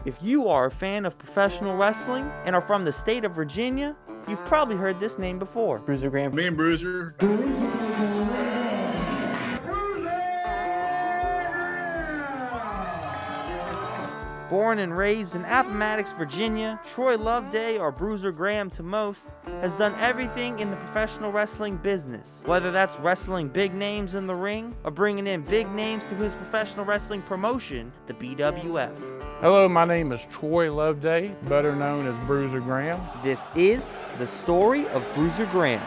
If you are a fan of professional wrestling and are from the state of Virginia, you've probably heard this name before. Bruiser Graham. Me and Bruiser. Born and raised in Appomattox, Virginia, Troy Loveday, or Bruiser Graham to most, has done everything in the professional wrestling business. Whether that's wrestling big names in the ring or bringing in big names to his professional wrestling promotion, the BWF. Hello, my name is Troy Loveday, better known as Bruiser Graham. This is the story of Bruiser Graham.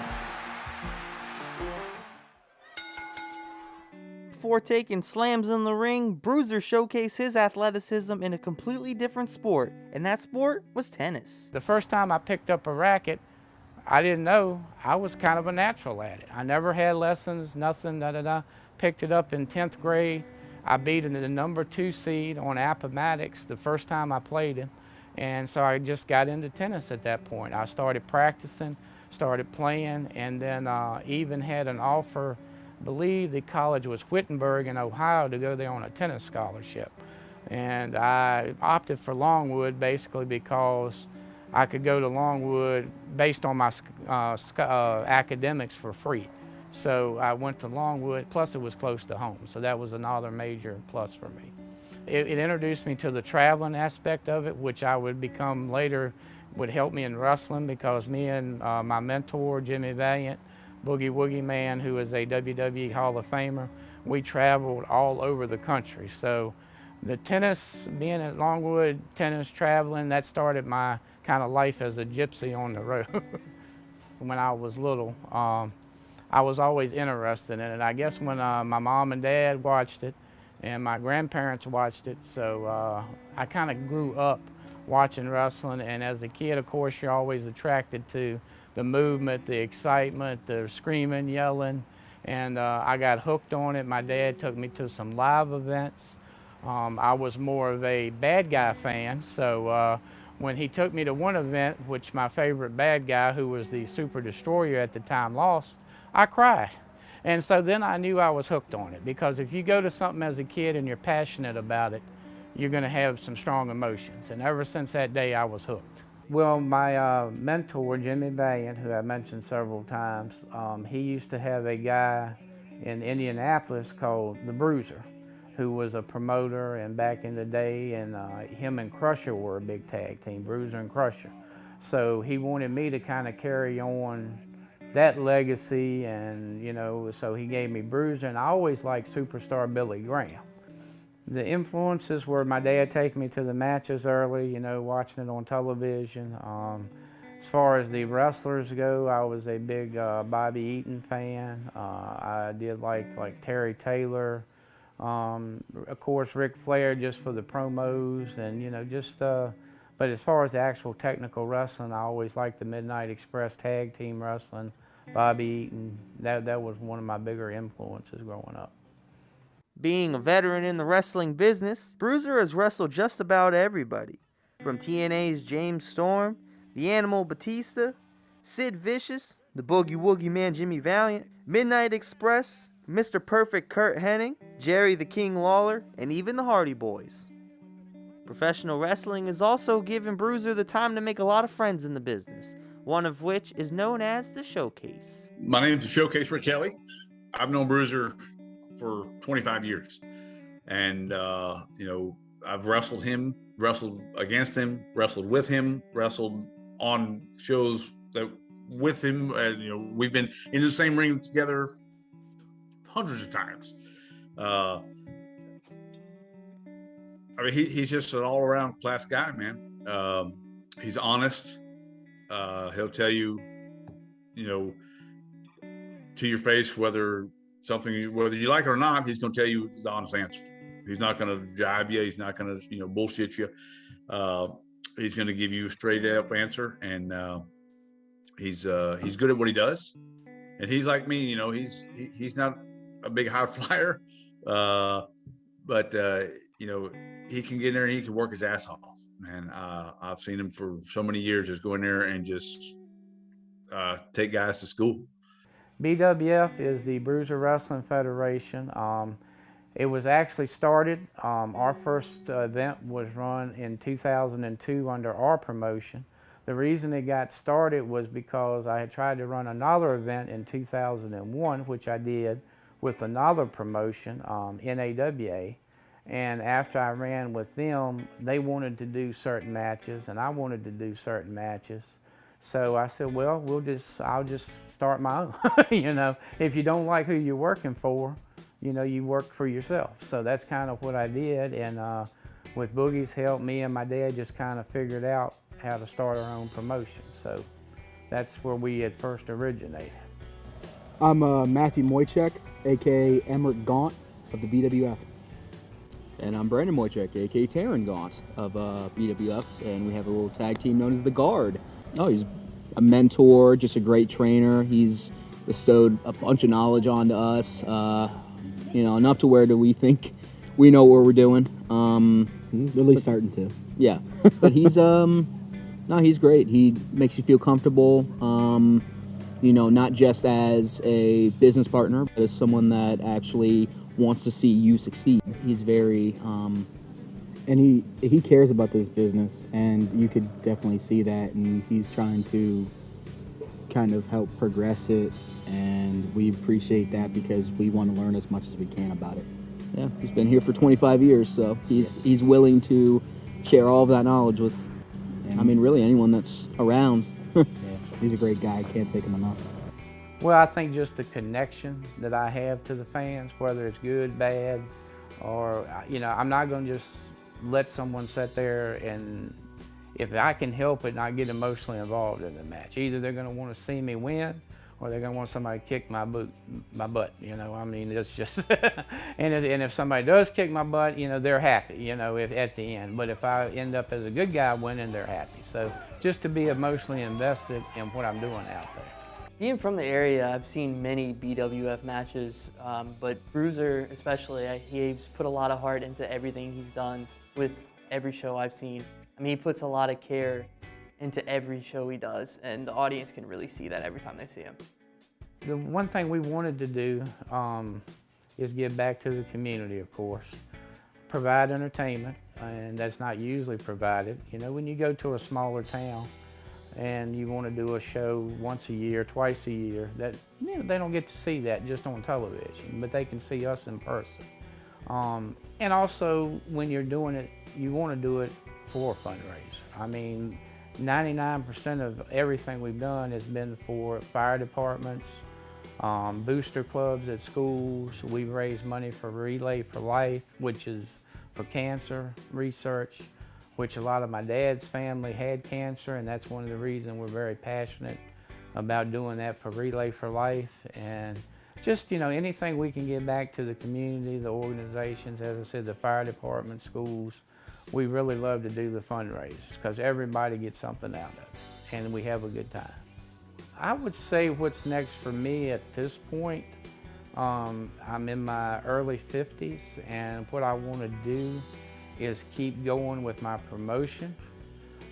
Before taking slams in the ring, Bruiser showcased his athleticism in a completely different sport, and that sport was tennis. The first time I picked up a racket, I didn't know I was kind of a natural at it. I never had lessons, nothing, Picked it up in 10th grade. I beat the number 2 seed on Appomattox the first time I played him, and so I just got into tennis at that point. I started practicing, started playing, and then even had an offer. I believe the college was Wittenberg in Ohio to go there on a tennis scholarship. And I opted for Longwood basically because I could go to Longwood based on my academics for free. So I went to Longwood, plus it was close to home. So that was another major plus for me. It introduced me to the traveling aspect of it, which I would become later, would help me in wrestling because me and my mentor, Jimmy Valiant, Boogie Woogie Man, who is a WWE Hall of Famer, we traveled all over the country. So the tennis, being at Longwood, tennis, traveling, that started my kind of life as a gypsy on the road. When I was little, I was always interested in it. I guess when my mom and dad watched it and my grandparents watched it, so I kind of grew up watching wrestling. And as a kid, of course, you're always attracted to the movement, the excitement, the screaming, yelling, and I got hooked on it. My dad took me to some live events. I was more of a bad guy fan, so when he took me to one event, which my favorite bad guy, who was the Super Destroyer at the time, lost, I cried. And so then I knew I was hooked on it, because if you go to something as a kid and you're passionate about it, you're going to have some strong emotions. And ever since that day, I was hooked. Well, my mentor, Jimmy Valiant, who I mentioned several times, he used to have a guy in Indianapolis called the Bruiser, who was a promoter, and back in the day, and him and Crusher were a big tag team, Bruiser and Crusher. So he wanted me to kind of carry on that legacy, and so he gave me Bruiser, and I always liked Superstar Billy Graham. The influences were my dad taking me to the matches early, watching it on television. As far as the wrestlers go, I was a big Bobby Eaton fan. I did like Terry Taylor. Of course, Ric Flair, just for the promos, and but as far as the actual technical wrestling, I always liked the Midnight Express tag team wrestling, Bobby Eaton. That was one of my bigger influences growing up. Being a veteran in the wrestling business, Bruiser has wrestled just about everybody, from TNA's James Storm, the Animal Batista, Sid Vicious, the Boogie Woogie Man Jimmy Valiant, Midnight Express, Mr. Perfect Kurt Hennig, Jerry the King Lawler, and even the Hardy Boys. Professional wrestling has also given Bruiser the time to make a lot of friends in the business, one of which is known as the Showcase. My name is the Showcase Rick Kelly. I've known Bruiser for 25 years. And, I've wrestled him, wrestled against him, wrestled with him, wrestled on shows with him. And, we've been in the same ring together hundreds of times. He's just an all-around class guy, man. He's honest. He'll tell you, to your face whether you like it or not. He's going to tell you the honest answer. He's not going to jive you. He's not going to bullshit you. He's going to give you a straight up answer, and he's good at what he does. And he's like me, he's not a big high flyer, but he can get in there and he can work his ass off. And I've seen him for so many years just go in there and just take guys to school. BWF is the Bruiser Wrestling Federation. It was actually started, our first event was run in 2002 under our promotion. The reason it got started was because I had tried to run another event in 2001, which I did with another promotion, NAWA. And after I ran with them, they wanted to do certain matches and I wanted to do certain matches. So I said, well, I'll just start my own. You know, if you don't like who you're working for, you know, you work for yourself. So that's kind of what I did. And with Boogie's help, me and my dad just kind of figured out how to start our own promotion. So that's where we had first originated. I'm Matthew Moychek, aka Emmerich Gaunt of the BWF. And I'm Brandon Moychek, aka Taryn Gaunt of BWF, and we have a little tag team known as The Guard. Oh, he's a mentor, just a great trainer. He's bestowed a bunch of knowledge onto us, you know, enough to where do we think we know what we're doing. At least starting to. Yeah, but he's no, he's great. He makes you feel comfortable. You know, not just as a business partner, but as someone that actually wants to see you succeed. He's very And he cares about this business, and you could definitely see that, and he's trying to kind of help progress it, and we appreciate that because we want to learn as much as we can about it. yeah, he's been here for 25 years, so he's willing to share all of that knowledge with, I mean, really anyone that's around. Yeah, he's a great guy. Can't thank him enough. Well, I think just the connection that I have to the fans, whether it's good, bad, or, you know, I'm not going to just let someone sit there and, if I can help it, not get emotionally involved in the match. Either they're going to want to see me win, or they're going to want somebody to kick my butt, you know. I mean, it's just, and if somebody does kick my butt, you know, they're happy, you know, if at the end. But if I end up as a good guy winning, they're happy. So just to be emotionally invested in what I'm doing out there. Being from the area, I've seen many BWF matches, but Bruiser especially, he's put a lot of heart into everything he's done with every show I've seen. I mean, he puts a lot of care into every show he does, and the audience can really see that every time they see him. The one thing we wanted to do is give back to the community, of course. Provide entertainment, and that's not usually provided. You know, when you go to a smaller town and you want to do a show once a year, twice a year, that, you know, they don't get to see that just on television, but they can see us in person. And also, when you're doing it, you want to do it for a fundraiser. I mean, 99% of everything we've done has been for fire departments, booster clubs at schools. We've raised money for Relay for Life, which is for cancer research, which a lot of my dad's family had cancer, and that's one of the reasons we're very passionate about doing that for Relay for Life. And just, you know, anything we can give back to the community, the organizations, as I said, the fire department, schools. We really love to do the fundraisers because everybody gets something out of it, and we have a good time. I would say what's next for me at this point, I'm in my early 50s, and what I want to do is keep going with my promotion.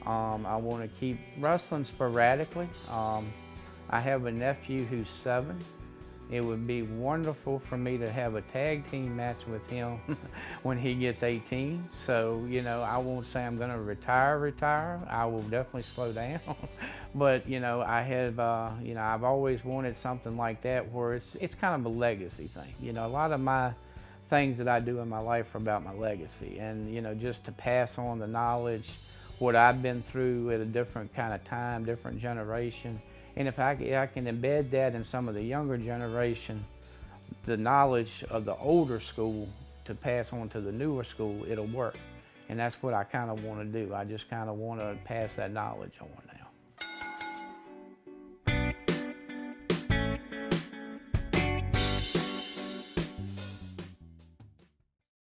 I want to keep wrestling sporadically. I have a nephew who's 7. It would be wonderful for me to have a tag team match with him when he gets 18. So, you know, I won't say I'm going to retire. I will definitely slow down. But, you know, I have, you know, I've always wanted something like that where it's kind of a legacy thing. You know, a lot of my things that I do in my life are about my legacy. And, you know, just to pass on the knowledge, what I've been through at a different kind of time, different generation. And if I can embed that in some of the younger generation, the knowledge of the older school to pass on to the newer school, it'll work. And that's what I kind of want to do. I just kind of want to pass that knowledge on now.